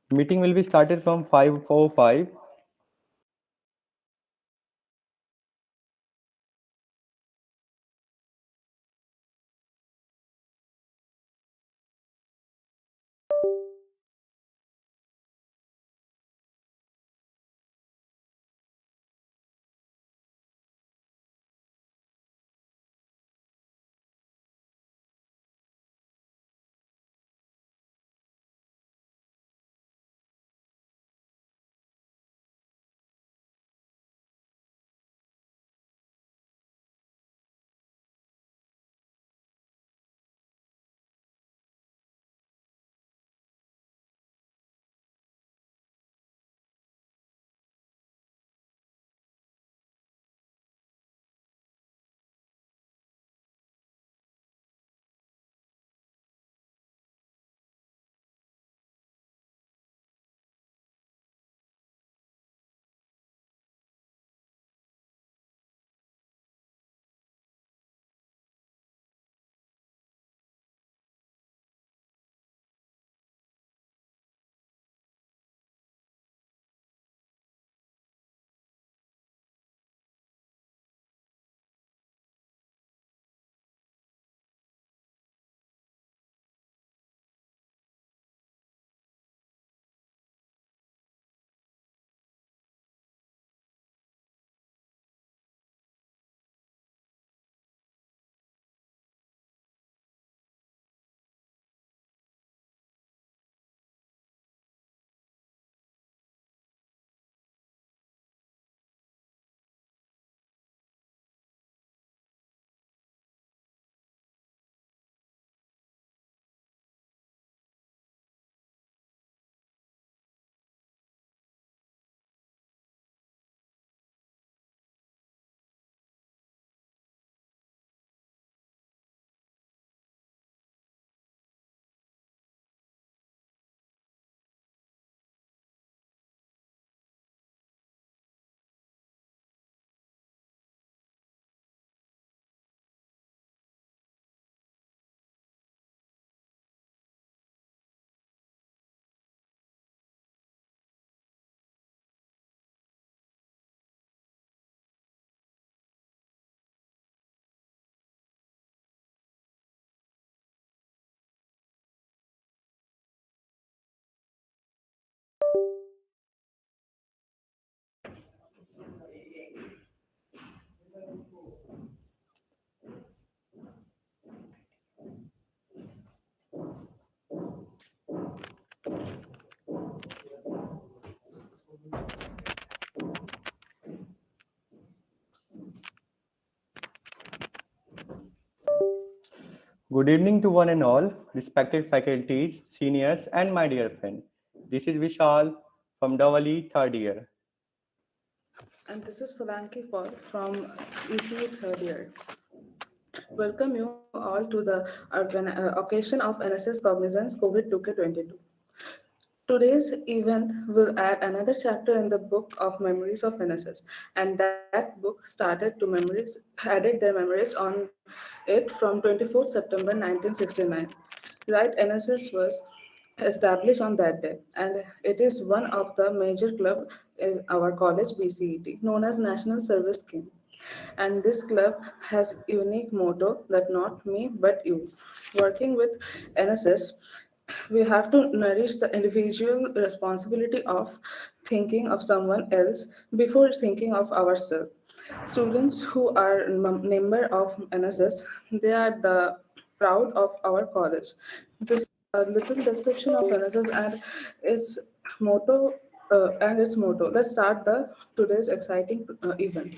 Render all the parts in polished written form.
Meeting will be started from 5:45. Good evening to one and all, respected faculties, seniors, and my dear friend. This is Vishal from Davali third year. And this is Solanki Paul from ECE third year. Welcome you all to the occasion of NSS Cognizance COVID 2K22. Today's event will add another chapter in the book of memories of NSS, and that book added their memories on it from 24th September 1969. Right, NSS was established on that day, and it is one of the major club in our college BCET, known as National Service Scheme. And this club has unique motto that not me but you. Working with NSS, we have to nourish the individual responsibility of thinking of someone else before thinking of ourselves. Students who are member of NSS, they are the proud of our college. This is a little description of NSS its motto and its motto. Let's start the today's exciting event.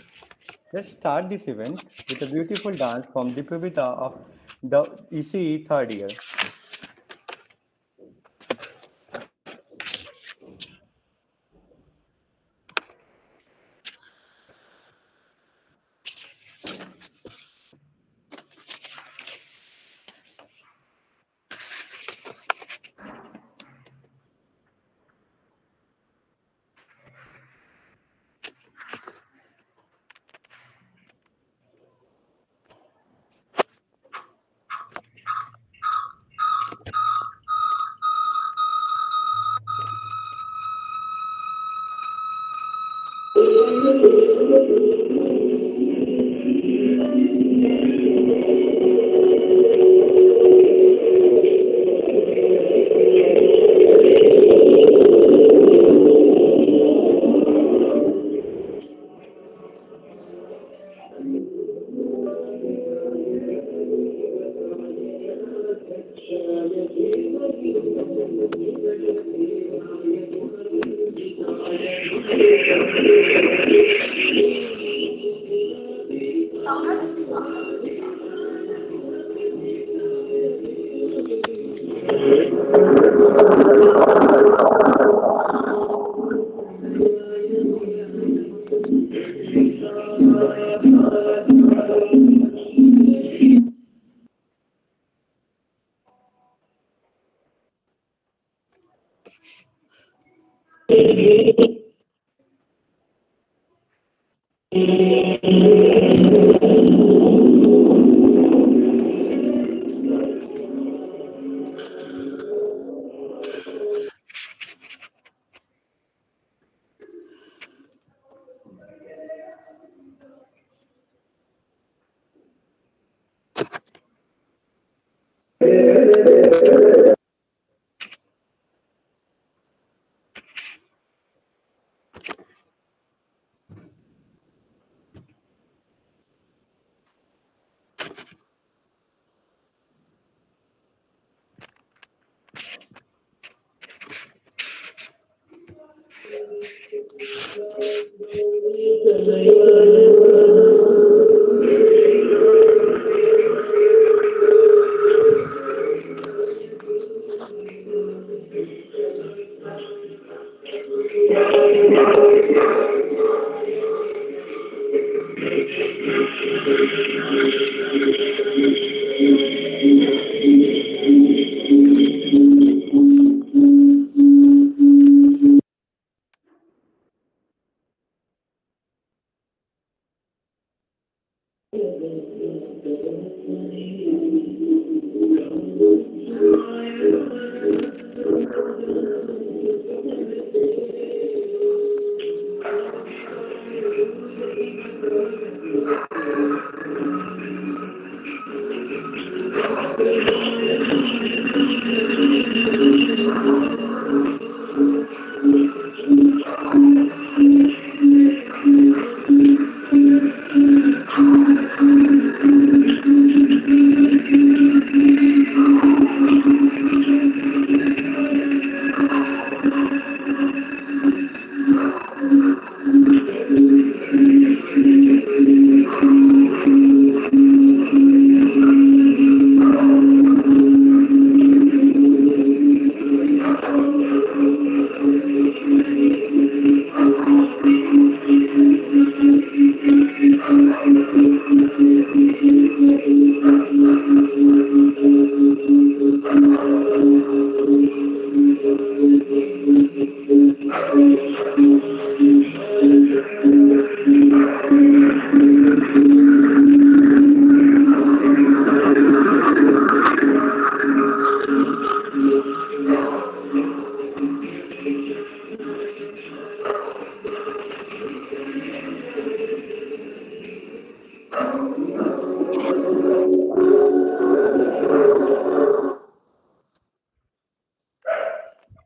Let's start this event with a beautiful dance from Dipavita of the ECE third year.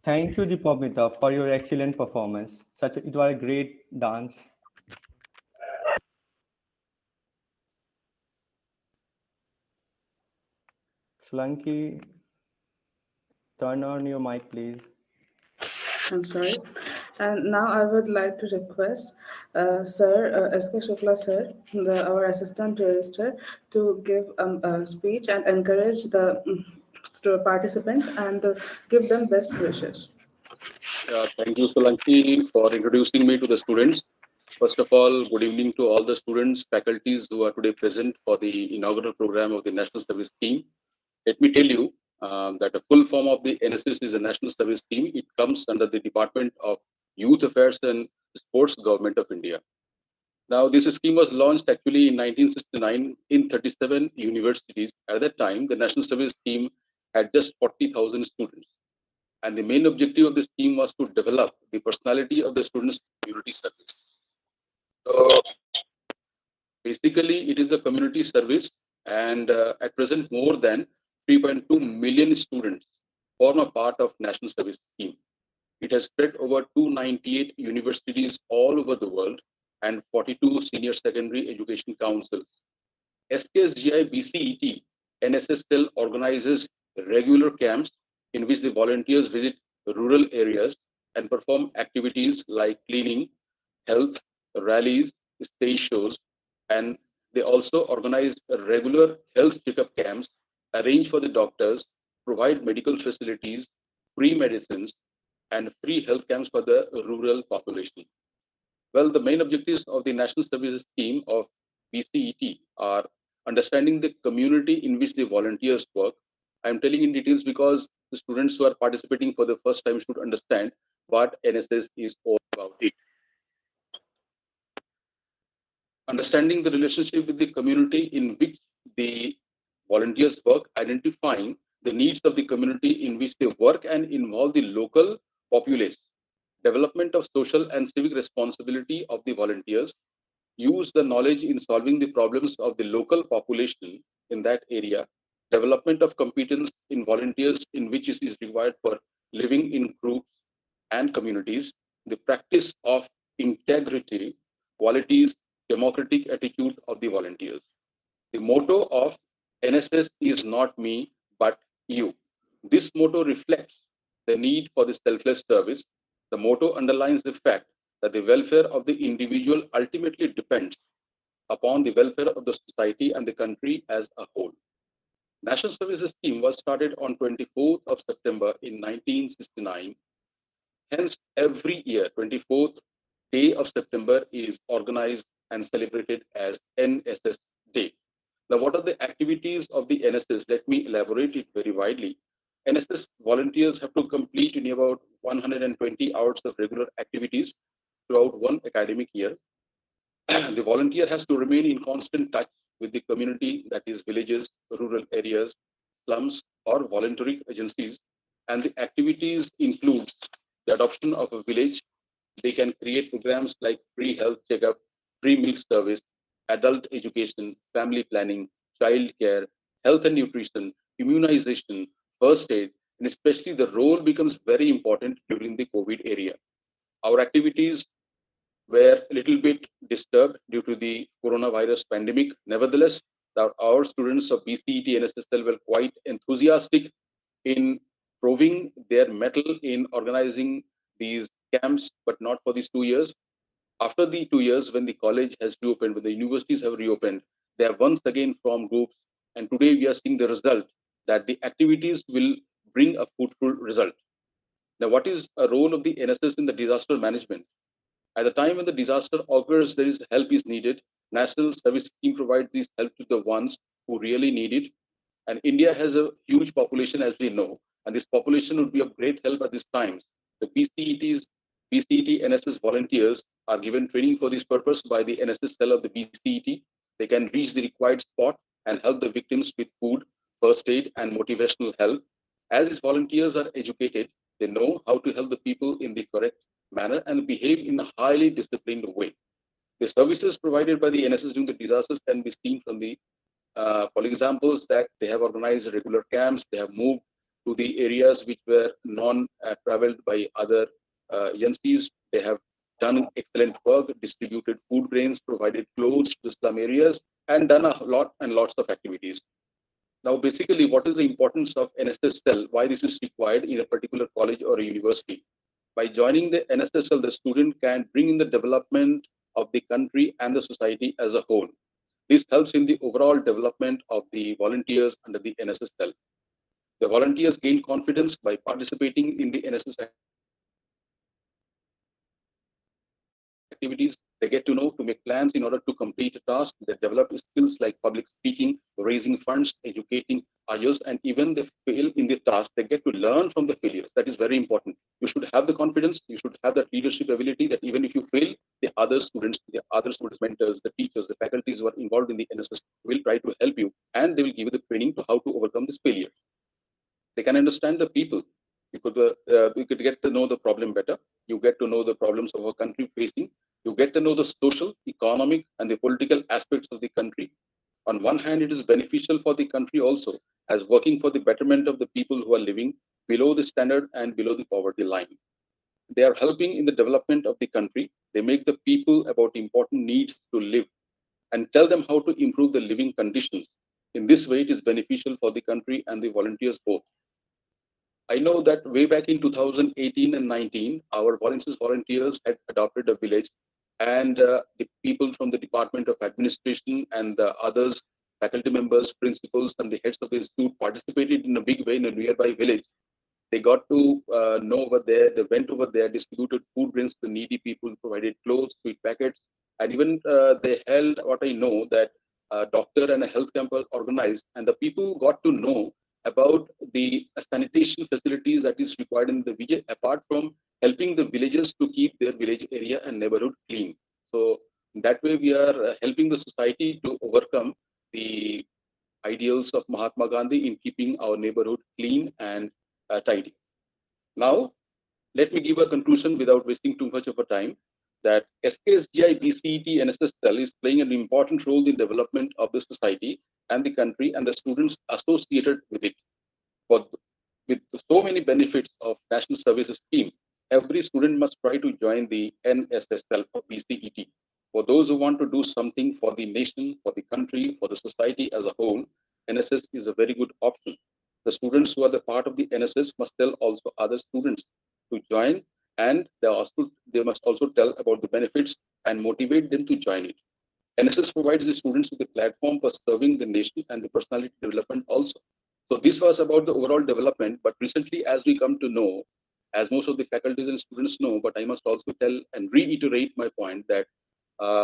Thank you, Dipamita, for your excellent performance. It was a great dance. Slanky, turn on your mic, please. I'm sorry. And now I would like to request Sir S.K. Shukla, sir, our assistant registrar, to give a speech and encourage the participants and give them best wishes. Thank you, Solanki, for introducing me to the students. First of all, good evening to all the students, faculties who are today present for the inaugural program of the National Service Scheme. Let me tell you that the full form of the NSS is a National Service Scheme. It comes under the Department of Youth Affairs and Sports, Government of India. Now, this scheme was launched actually in 1969 in 37 universities. At that time, the National Service Scheme had just 40,000 students. And the main objective of the scheme was to develop the personality of the students' community service. So basically, it is a community service, and at present, more than 3.2 million students form a part of National Service Scheme. It has spread over 298 universities all over the world and 42 senior secondary education councils. SKSGI BCET Nssl organizes regular camps in which the volunteers visit rural areas and perform activities like cleaning, health, rallies, stage shows, and they also organize regular health checkup camps, arrange for the doctors, provide medical facilities, free medicines, and free health camps for the rural population. Well, the main objectives of the National Services Scheme of BCET are understanding the community in which the volunteers work. I'm telling in details because the students who are participating for the first time should understand what NSS is all about. It. Understanding the relationship with the community in which the volunteers work, identifying the needs of the community in which they work and involve the local populace, development of social and civic responsibility of the volunteers, use the knowledge in solving the problems of the local population in that area, development of competence in volunteers in which is required for living in groups and communities, the practice of integrity, qualities, democratic attitude of the volunteers. The motto of NSS is not me, but you. This motto reflects the need for the selfless service. The motto underlines the fact that the welfare of the individual ultimately depends upon the welfare of the society and the country as a whole. National Services Scheme was started on 24th of September in 1969. Hence, every year, 24th day of September is organized and celebrated as NSS Day. Now, what are the activities of the NSS? Let me elaborate it very widely. NSS volunteers have to complete in about 120 hours of regular activities throughout one academic year. The volunteer has to remain in constant touch with the community, that is villages, rural areas, slums, or voluntary agencies. And the activities include the adoption of a village. They can create programs like free health checkup, free milk service, adult education, family planning, child care, health and nutrition, immunization, first aid, and especially the role becomes very important during the COVID area. Our activities were a little bit disturbed due to the coronavirus pandemic. Nevertheless, our students of BCET and SSL were quite enthusiastic in proving their mettle in organizing these camps, but not for these 2 years. After the 2 years, when the college has reopened, when the universities have reopened, they have once again formed groups. And today we are seeing the result that the activities will bring a fruitful result. Now, what is a role of the NSS in the disaster management? At the time when the disaster occurs, there is help is needed. National Service Scheme provides this help to the ones who really need it. And India has a huge population, as we know, and this population would be of great help at these times. The BCET NSS volunteers are given training for this purpose by the NSS cell of the BCET. They can reach the required spot and help the victims with food, first aid, and motivational help. As these volunteers are educated, they know how to help the people in the correct manner and behave in a highly disciplined way. The services provided by the NSS during the disasters can be seen from the for examples that they have organized regular camps, they have moved to the areas which were non-traveled by other agencies. They have done excellent work, distributed food grains, provided clothes to the slum areas, and done a lot and lots of activities. Now, basically, what is the importance of NSSL? Why this is required in a particular college or a university? By joining the NSSL, the student can bring in the development of the country and the society as a whole. This helps in the overall development of the volunteers under the NSSL. The volunteers gain confidence by participating in the NSS activities. They get to know to make plans in order to complete a task. They develop skills like public speaking, raising funds, educating others, and even they fail in the task, they get to learn from the failures. That is very important. You should have the confidence, you should have that leadership ability that even if you fail, the other students, the other students' mentors, the teachers, the faculties who are involved in the NSS will try to help you and they will give you the training to how to overcome this failure. They can understand the people. You could get to know the problem better. You get to know the problems of our country facing. You get to know the social, economic, and the political aspects of the country. On one hand, it is beneficial for the country also, as working for the betterment of the people who are living below the standard and below the poverty line. They are helping in the development of the country. They make the people about important needs to live and tell them how to improve the living conditions. In this way, it is beneficial for the country and the volunteers both. I know that way back in 2018 and 19, our volunteers had adopted a village, and the people from the Department of Administration and the others, faculty members, principals, and the heads of the institute participated in a big way in a nearby village. They got to know over there. They went over there, distributed food grains to the needy people, provided clothes, sweet packets, and even they held what I know that a doctor and a health camp were organized, and the people got to know about the sanitation facilities that is required in the village, apart from helping the villagers to keep their village area and neighborhood clean. So that way, we are helping the society to overcome the ideals of Mahatma Gandhi in keeping our neighborhood clean and tidy. Now, let me give a conclusion without wasting too much of a time that SKSGI BCET Nssl is playing an important role in development of the society and the country and the students associated with it. For, with so many benefits of National Services Scheme, every student must try to join the NSSL or BCET. For those who want to do something for the nation, for the country, for the society as a whole, NSS is a very good option. The students who are the part of the NSS must tell also other students to join, and they must also tell about the benefits and motivate them to join it. NSS provides the students with a platform for serving the nation and the personality development also. So this was about the overall development, but recently, as we come to know, as most of the faculties and students know, but I must also tell and reiterate my point that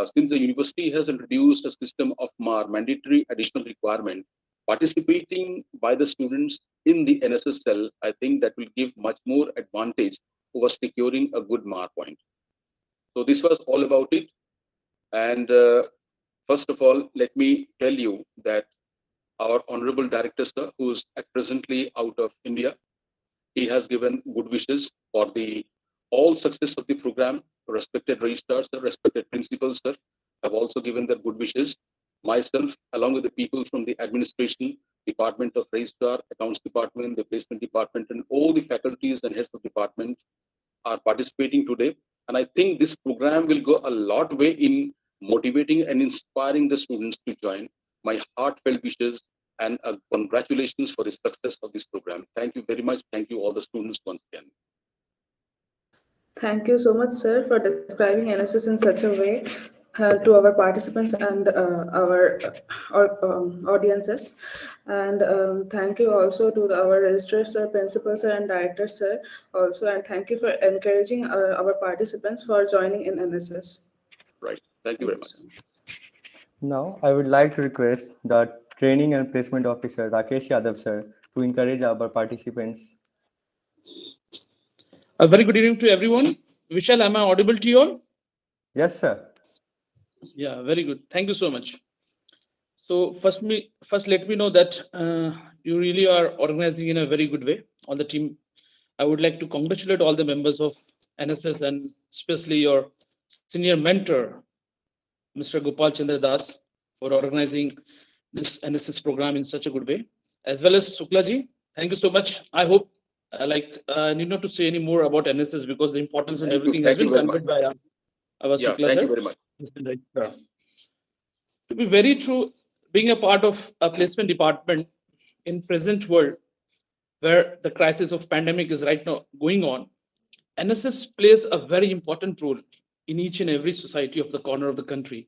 since the university has introduced a system of MAR, mandatory additional requirement, participating by the students in the NSSL, I think that will give much more advantage over securing a good MAR point. So this was all about it. And first of all, let me tell you that our Honorable Director, sir, who is presently out of India, he has given good wishes for the all success of the program. Respected registrars, sir, respected principals, sir, have also given their good wishes. Myself, along with the people from the administration, Department of Registrar, Accounts Department, the Placement Department, and all the faculties and heads of department are participating today. And I think this program will go a lot way in motivating and inspiring the students to join. My heartfelt wishes and congratulations for the success of this program. Thank you very much. Thank you all the students once again. Thank you so much, sir, for describing NSS in such a way to our participants and our audiences. And thank you also to our registrars, sir, principals, sir, and directors, sir, also. And thank you for encouraging our participants for joining in NSS. Right. Thank you Thank very you much. so much. Now, I would like to request the Training and Placement Officer Rakesh Yadav sir to encourage our participants. A very good evening to everyone. Vishal, am I audible to you all? Yes, sir. Yeah, very good. Thank you so much. So first let me know that you really are organizing in a very good way. All the team, I would like to congratulate all the members of NSS and especially your senior mentor, Mr. Gopal Chandra Das, for organizing this NSS program in such a good way. As well as Suklaji, thank you so much. I hope I need not to say any more about NSS because the importance and Thank you. everything has Thank you been very much. conveyed by our Yeah, Sukla thank you sir. very much. Right. To be very true, being a part of a placement department in present world where the crisis of pandemic is right now going on, NSS plays a very important role in each and every society of the corner of the country.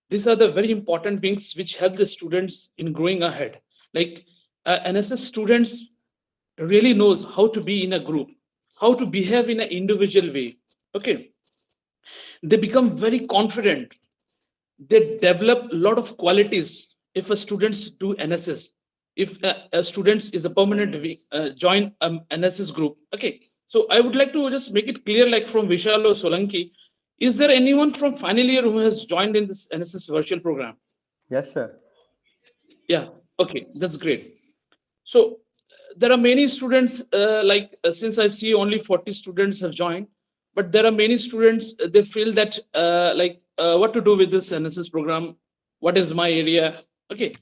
These are the very important things which help the students in growing ahead. Like NSS students really knows how to be in a group, how to behave in an individual way. Okay, they become very confident. They develop a lot of qualities if a students do NSS. If a student is a permanent join NSS group. Okay, so I would like to just make it clear, like from Vishal or Solanki, is there anyone from final year who has joined in this NSS virtual program? Yes, sir. Yeah, okay, that's great. So there are many students, since I see only 40 students have joined, but there are many students, they feel that what to do with this NSS program, what is my area. Okay,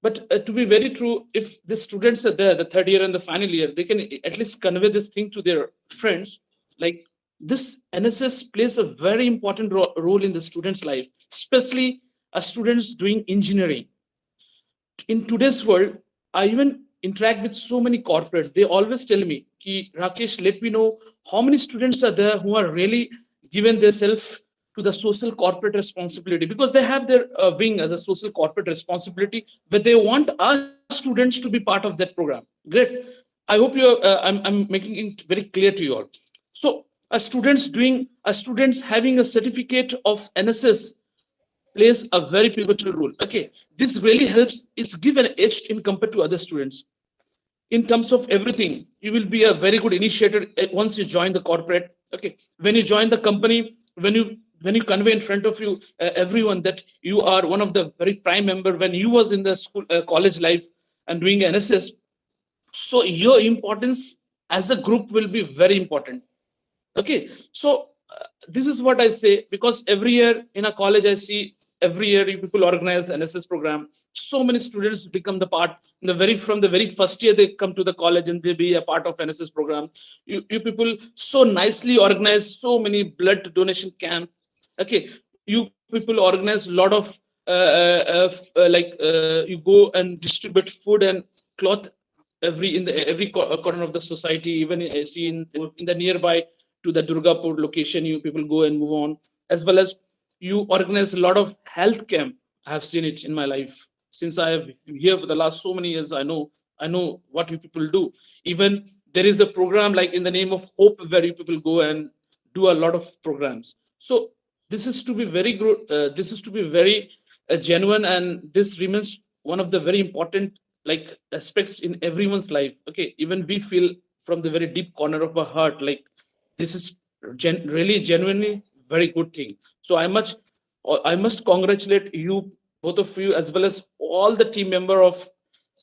but to be very true, if the students are there, the third year and the final year, they can at least convey this thing to their friends. Like, this NSS plays a very important role in the student's life, especially students doing engineering. In today's world, I even interact with so many corporates. They always tell me, Ki, Rakesh, let me know how many students are there who are really given themselves to the social corporate responsibility, because they have their wing as a social corporate responsibility, but they want our students to be part of that program. Great. I hope I'm making it very clear to you all. So students having a certificate of NSS plays a very pivotal role. Okay, this really helps. It's give an edge in compared to other students. In terms of everything, you will be a very good initiator once you join the corporate. Okay, when you join the company, when you convey in front of you everyone that you are one of the very prime member when you was in the school college life and doing NSS, so your importance as a group will be very important. Okay, so this is what I say, because every year in a college I see every year you people organize NSS program. So many students become the part from the very first year they come to the college and they be a part of NSS program. You people so nicely organize so many blood donation camp. Okay, you people organize a lot of you go and distribute food and cloth in the every corner of the society. Even I see in the nearby to the Durgapur location, you people go and move on, as well as you organize a lot of health camp. I have seen it in my life since I have here for the last so many years. I know what you people do. Even there is a program like in the name of Hope where you people go and do a lot of programs. So this is to be very good. This is to be very genuine, and this remains one of the very important like aspects in everyone's life. Okay, even we feel from the very deep corner of our heart like this is really genuinely very good thing. So I must congratulate you, both of you, as well as all the team member of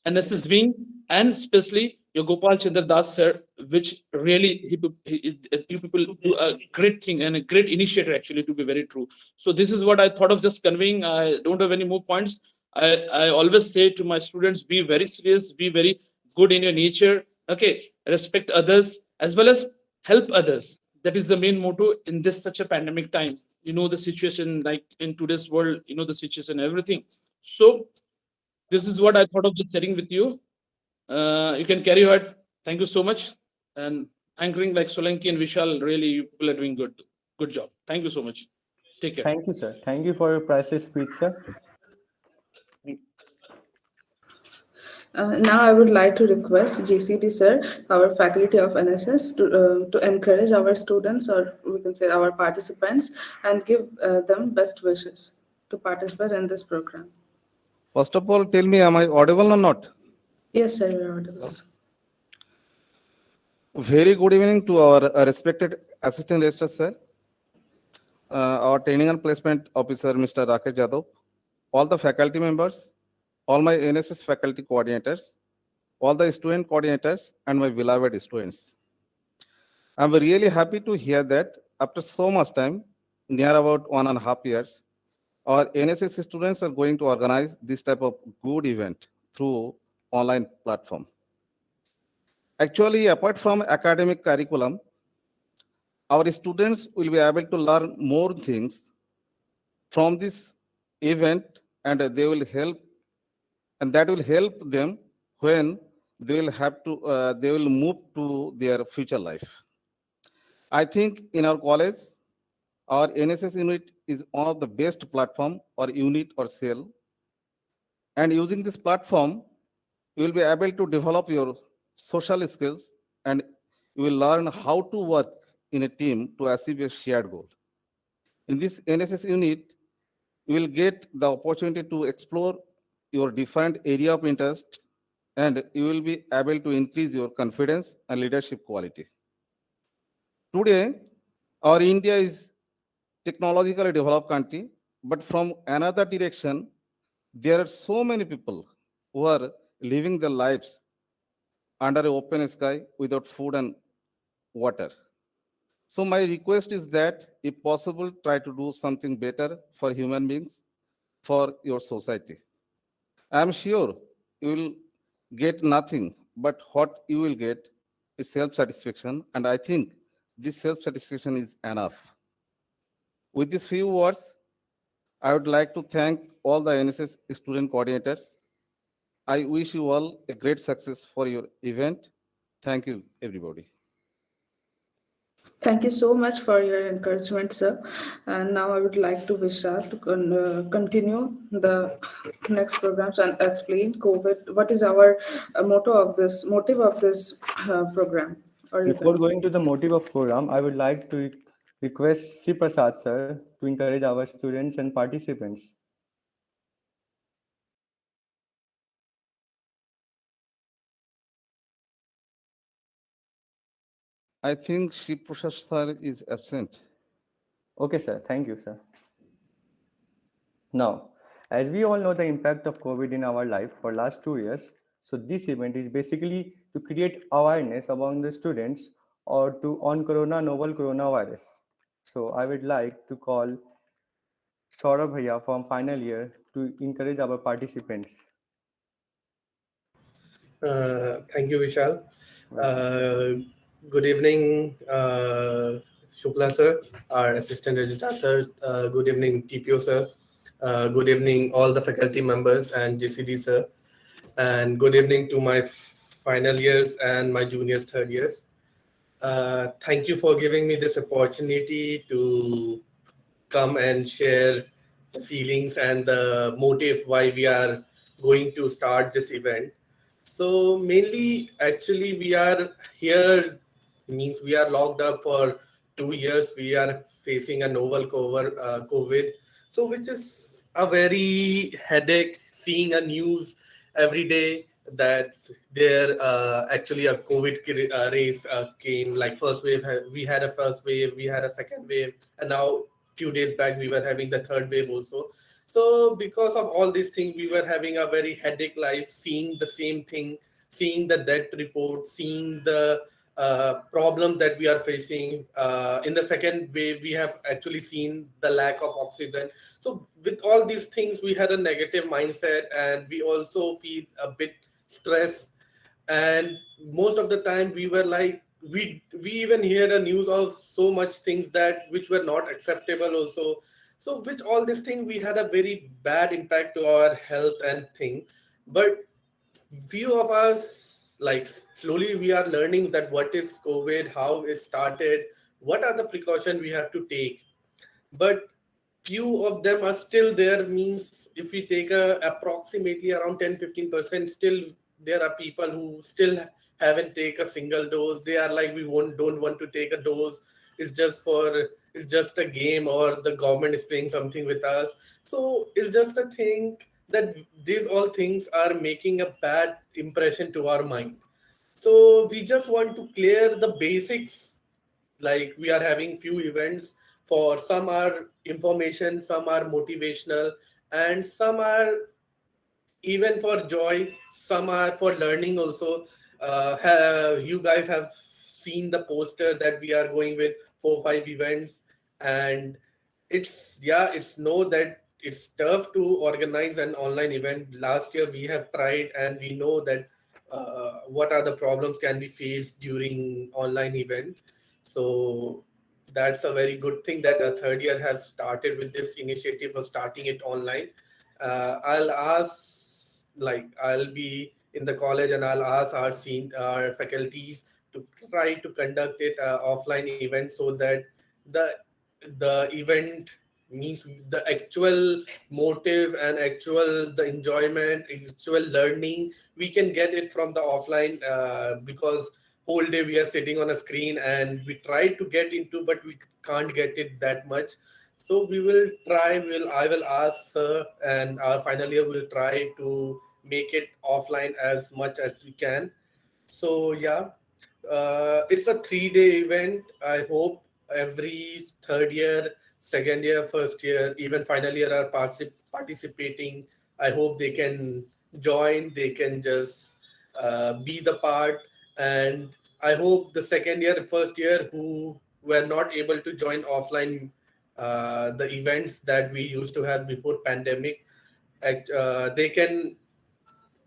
NSS wing, and especially your Gopal Chandra Das sir, which really you people do a great thing and a great initiator actually, to be very true. So this is what I thought of just conveying. I don't have any more points. I always say to my students, be very serious, be very good in your nature. Okay, respect others as well as help others. That is the main motto in this such a pandemic time. You know the situation, like in today's world, you know the situation, everything. So this is what I thought of just sharing with you. You can carry on. Thank you so much. And anchoring like Solanki and Vishal, really, you people are doing good. Good job. Thank you so much. Take care. Thank you, sir. Thank you for your priceless speech, sir. Now I would like to request GCT sir, our faculty of NSS, to encourage our students, or we can say our participants, and give them best wishes to participate in this program. First of all, tell me, am I audible or not? Yes, sir, you're audible. Very good evening to our respected assistant registrar, sir, our training and placement officer, Mr. Rakesh Jadhav, all the faculty members, all my NSS faculty coordinators, all the student coordinators, and my beloved students. I'm really happy to hear that after so much time, near about 1.5 years, our NSS students are going to organize this type of good event through online platform. Actually, apart from academic curriculum, our students will be able to learn more things from this event, and they will help, and that will help them when they will move to their future life. I think in our college, our NSS unit is one of the best platform or unit or cell, and using this platform, you will be able to develop your social skills, and you will learn how to work in a team to achieve a shared goal. In this NSS unit, you will get the opportunity to explore your different area of interest, and you will be able to increase your confidence and leadership quality. Today, our India is technologically developed country, but from another direction, there are so many people who are living their lives under an open sky without food and water. So my request is that, if possible, try to do something better for human beings, for your society. I am sure you will get nothing, but what you will get is self-satisfaction, and I think this self-satisfaction is enough. With these few words, I would like to thank all the NSS student coordinators. I wish you all a great success for your event. Thank you, everybody. Thank you so much for your encouragement, sir. And now I would like to Vishal to continue the next programs and explain COVID. What is our motive of this program or Before event? going to the motive of program, I would like to request C. Prasad sir to encourage our students and participants. I think Shiv Prasad sir is absent. Okay, sir. Thank you, sir. Now, as we all know the impact of COVID in our life for last 2 years, so this event is basically to create awareness among the students or to on corona novel coronavirus. So I would like to call Saurabh Bhaiya from final year to encourage our participants. Thank you, Vishal. Welcome. Uh, Good evening, Shukla sir, our assistant registrar. Good evening, TPO sir. Good evening, all the faculty members and JCD sir. And good evening to my final years and my juniors, third years. Thank you for giving me this opportunity to come and share the feelings and the motive why we are going to start this event. So mainly, actually, we are here means we are locked up for 2 years. We are facing a novel COVID, so which is a very headache. Seeing a news every day that there actually a COVID race came. Like first wave, we had a first wave, we had a second wave, and now few days back we were having the third wave also. So because of all these things, we were having a very headache life, seeing the same thing, seeing the death report, seeing the problem that we are facing. In the second wave, we have actually seen the lack of oxygen. So with all these things, we had a negative mindset, and we also feel a bit stressed. And most of the time, we were like, we even hear the news of so much things that which were not acceptable also. So with all this thing, we had a very bad impact to our health and thing. But few of us, like slowly we are learning that what is COVID, how it started, what are the precautions we have to take. But few of them are still there, means if we take a approximately around 10-15%, still there are people who still haven't take a single dose. They are like, we won't don't want to take a dose. It's just for, it's just a game, or the government is playing something with us. So it's just a thing that these all things are making a bad impression to our mind. So we just want to clear the basics. Like we are having few events, for some are information, some are motivational, and some are even for joy, some are for learning also. You guys have seen the poster that we are going with 4 5 events. And it's, yeah, it's know that it's tough to organize an online event. Last year we have tried, and we know that what are the problems can be faced during online event. So that's a very good thing that a third year have started with this initiative of starting it online. I'll ask, like, I'll be in the college, and I'll ask our faculties to try to conduct it offline event, so that the the event means the actual motive and actual the enjoyment, actual learning, we can get it from the offline, because whole day we are sitting on a screen and we try to get into, but we can't get it that much. So we will try. I will ask sir, and our final year will try to make it offline as much as we can. So yeah, it's a 3 day event. I hope every third year, second year, first year, even final year are participating. I hope they can join. They can just be the part. And I hope the second year, first year who were not able to join offline the events that we used to have before pandemic, they can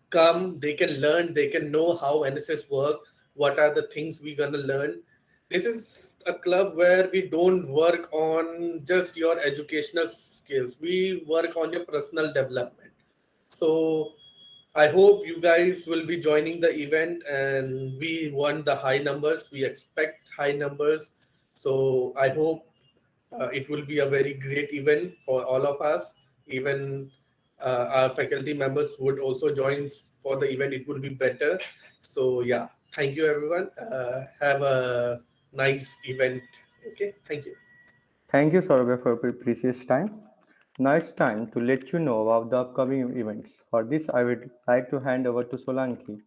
come, they can learn, they can know how NSS work, what are the things we're gonna learn. This is a club where we don't work on just your educational skills. We work on your personal development. So I hope you guys will be joining the event, and we want the high numbers. We expect high numbers. So I hope it will be a very great event for all of us. Even our faculty members would also join for the event. It will be better. So yeah, thank you everyone. Have a nice event. Okay, thank you. Thank you, Saurabh, for your precious time. Now it's time to let you know about the upcoming events. For this, I would like to hand over to Solanki.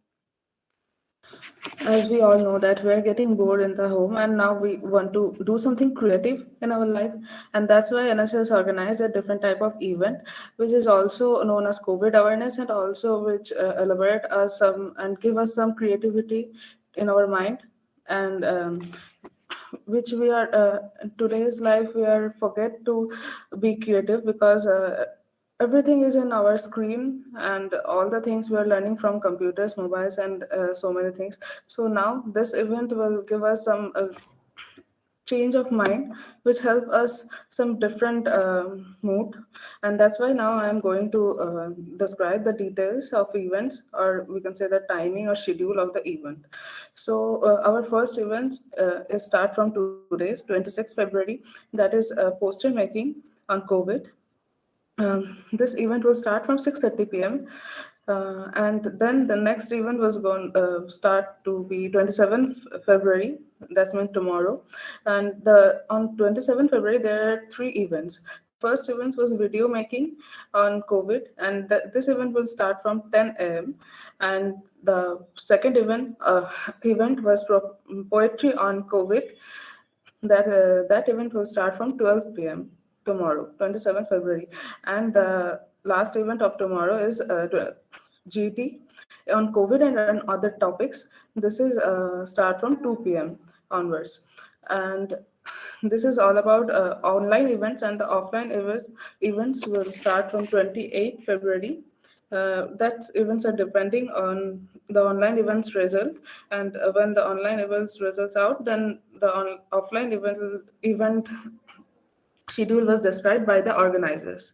As we all know that we're getting bored in the home and now we want to do something creative in our life, and that's why NSS organized a different type of event which is also known as COVID awareness, and also which elaborate us some and give us some creativity in our mind, and which we are in today's life we are forget to be creative because everything is in our screen, and all the things we are learning from computers, mobiles, and so many things. So now this event will give us some change of mind which help us some different mood, and that's why now I am going to describe the details of events, or we can say the timing or schedule of the event. So our first event is start from today's 26th February, that is poster making on COVID. This event will start from 6:30 p.m. And then the next event was going start to be 27th February. That's meant tomorrow. And the on 27th February there are three events. First event was video making on COVID, and this event will start from 10 a.m. And the second event was poetry on COVID. That event will start from 12 p.m. tomorrow, 27th February, and the last event of tomorrow is GT on COVID and other topics. This is start from 2 p.m. onwards, and this is all about online events, and the offline events will start from 28th February. That events are depending on the online events result, and when the online events results out, then the offline event schedule was described by the organizers.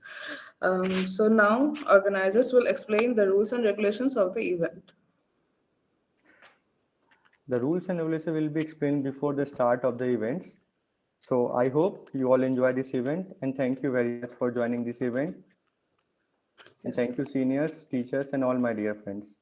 So now organizers will explain the rules and regulations of the event. The rules and regulations will be explained before the start of the events. So I hope you all enjoy this event, and thank you very much for joining this event. And Yes. thank you, seniors, teachers, and all my dear friends.